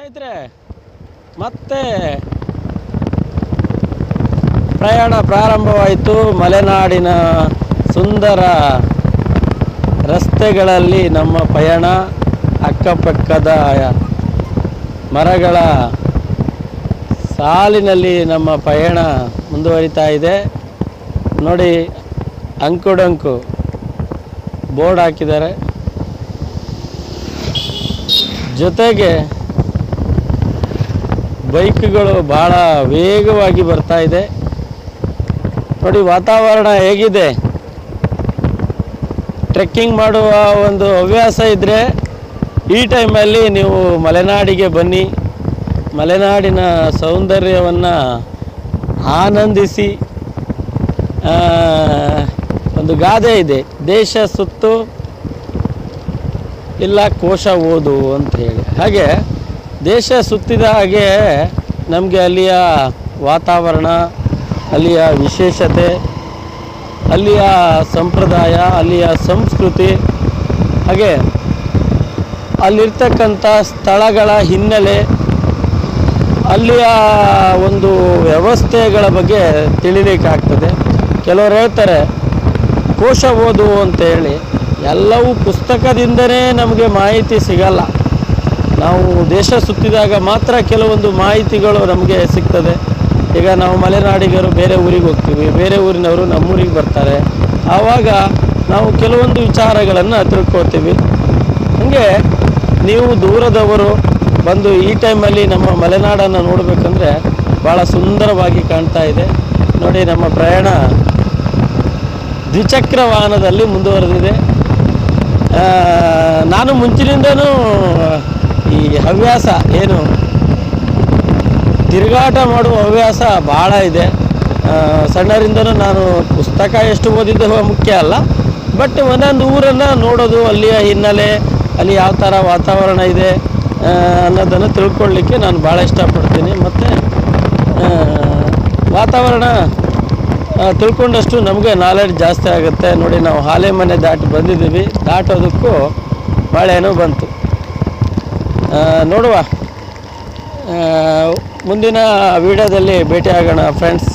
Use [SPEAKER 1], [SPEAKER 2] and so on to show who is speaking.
[SPEAKER 1] ಸ್ನೇಹಿತರೆ, ಮತ್ತೆ ಪ್ರಯಾಣ ಪ್ರಾರಂಭವಾಯಿತು. ಮಲೆನಾಡಿನ ಸುಂದರ ರಸ್ತೆಗಳಲ್ಲಿ ನಮ್ಮ ಪಯಣ. ಅಕ್ಕಪಕ್ಕದ ಮರಗಳ ಸಾಲಿನಲ್ಲಿ ನಮ್ಮ ಪಯಣ ಮುಂದುವರಿತಾ ಇದೆ. ನೋಡಿ, ಅಂಕುಡೊಂಕು ಬೋರ್ಡ್ ಹಾಕಿದ್ದಾರೆ. ಜೊತೆಗೆ ಬೈಕ್ಗಳು ಭಾಳ ವೇಗವಾಗಿ ಬರ್ತಾ ಇದೆ. ನೋಡಿ ವಾತಾವರಣ ಹೇಗಿದೆ. ಟ್ರೆಕ್ಕಿಂಗ್ ಮಾಡುವ ಒಂದು ಹವ್ಯಾಸ ಇದ್ದರೆ ಈ ಟೈಮಲ್ಲಿ ನೀವು ಮಲೆನಾಡಿಗೆ ಬನ್ನಿ. ಮಲೆನಾಡಿನ ಸೌಂದರ್ಯವನ್ನು ಆನಂದಿಸಿ. ಒಂದು ಗಾದೆ ಇದೆ, ದೇಶ ಸುತ್ತು ಇಲ್ಲ ಕೋಶ ಓದು ಅಂತ ಹೇಳಿ. ಹಾಗೆ ದೇಶ ಸುತ್ತಿದ ಹಾಗೆ ನಮಗೆ ಅಲ್ಲಿಯ ವಾತಾವರಣ, ಅಲ್ಲಿಯ ವಿಶೇಷತೆ, ಅಲ್ಲಿಯ ಸಂಪ್ರದಾಯ, ಅಲ್ಲಿಯ ಸಂಸ್ಕೃತಿ, ಹಾಗೆ ಅಲ್ಲಿರ್ತಕ್ಕಂಥ ಸ್ಥಳಗಳ ಹಿನ್ನೆಲೆ, ಅಲ್ಲಿಯ ಒಂದು ವ್ಯವಸ್ಥೆಗಳ ಬಗ್ಗೆ ತಿಳಿಲಿಕ್ಕಾಗ್ತದೆ. ಕೆಲವರು ಹೇಳ್ತಾರೆ ಕೋಶ ಓದು ಅಂತೇಳಿ. ಎಲ್ಲವೂ ಪುಸ್ತಕದಿಂದಲೇ ನಮಗೆ ಮಾಹಿತಿ ಸಿಗಲ್ಲ. ನಾವು ದೇಶ ಸುತ್ತಿದಾಗ ಮಾತ್ರ ಕೆಲವೊಂದು ಮಾಹಿತಿಗಳು ನಮಗೆ ಸಿಗ್ತದೆ. ಈಗ ನಾವು ಮಲೆನಾಡಿಗರು ಬೇರೆ ಊರಿಗೆ ಹೋಗ್ತೀವಿ, ಬೇರೆ ಊರಿನವರು ನಮ್ಮೂರಿಗೆ ಬರ್ತಾರೆ. ಆವಾಗ ನಾವು ಕೆಲವೊಂದು ವಿಚಾರಗಳನ್ನು ತಿಳ್ಕೊಳ್ತೀವಿ. ಹಾಗೆ ನೀವು ದೂರದವರು ಬಂದು ಈ ಟೈಮಲ್ಲಿ ನಮ್ಮ ಮಲೆನಾಡನ್ನು ನೋಡಬೇಕಂದ್ರೆ ಭಾಳ ಸುಂದರವಾಗಿ ಕಾಣ್ತಾ ಇದೆ. ನೋಡಿ, ನಮ್ಮ ಪ್ರಯಾಣ ದ್ವಿಚಕ್ರ ವಾಹನದಲ್ಲಿ ಮುಂದುವರೆದಿದೆ. ನಾನು ಮುಂಚಿನಿಂದನೂ ಈ ಹವ್ಯಾಸ ಏನು ತಿರುಗಾಟ ಮಾಡುವ ಹವ್ಯಾಸ ಭಾಳ ಇದೆ. ಸಣ್ಣರಿಂದನೂ ನಾನು ಪುಸ್ತಕ ಎಷ್ಟು ಓದಿದ್ದು ಮುಖ್ಯ ಅಲ್ಲ, ಬಟ್ ಒಂದೊಂದು ಊರನ್ನು ನೋಡೋದು, ಅಲ್ಲಿಯ ಹಿನ್ನೆಲೆ, ಅಲ್ಲಿ ಯಾವ ಥರ ವಾತಾವರಣ ಇದೆ ಅನ್ನೋದನ್ನು ತಿಳ್ಕೊಳ್ಳಿಕ್ಕೆ ನಾನು ಭಾಳ ಇಷ್ಟಪಡ್ತೀನಿ. ಮತ್ತು ವಾತಾವರಣ ತಿಳ್ಕೊಂಡಷ್ಟು ನಮಗೆ ನಾಲೆಡ್ಜ್ ಜಾಸ್ತಿ ಆಗುತ್ತೆ. ನೋಡಿ, ನಾವು ಆಲೆಮನೆ ದಾಟಿ ಬಂದಿದ್ದೀವಿ. ದಾಟೋದಕ್ಕೂ ಮಳೆನೂ ಬಂತು. ನೋಡುವ, ಮುಂದಿನ ವಿಡಿಯೋದಲ್ಲಿ ಭೇಟಿಯಾಗೋಣ ಫ್ರೆಂಡ್ಸ್.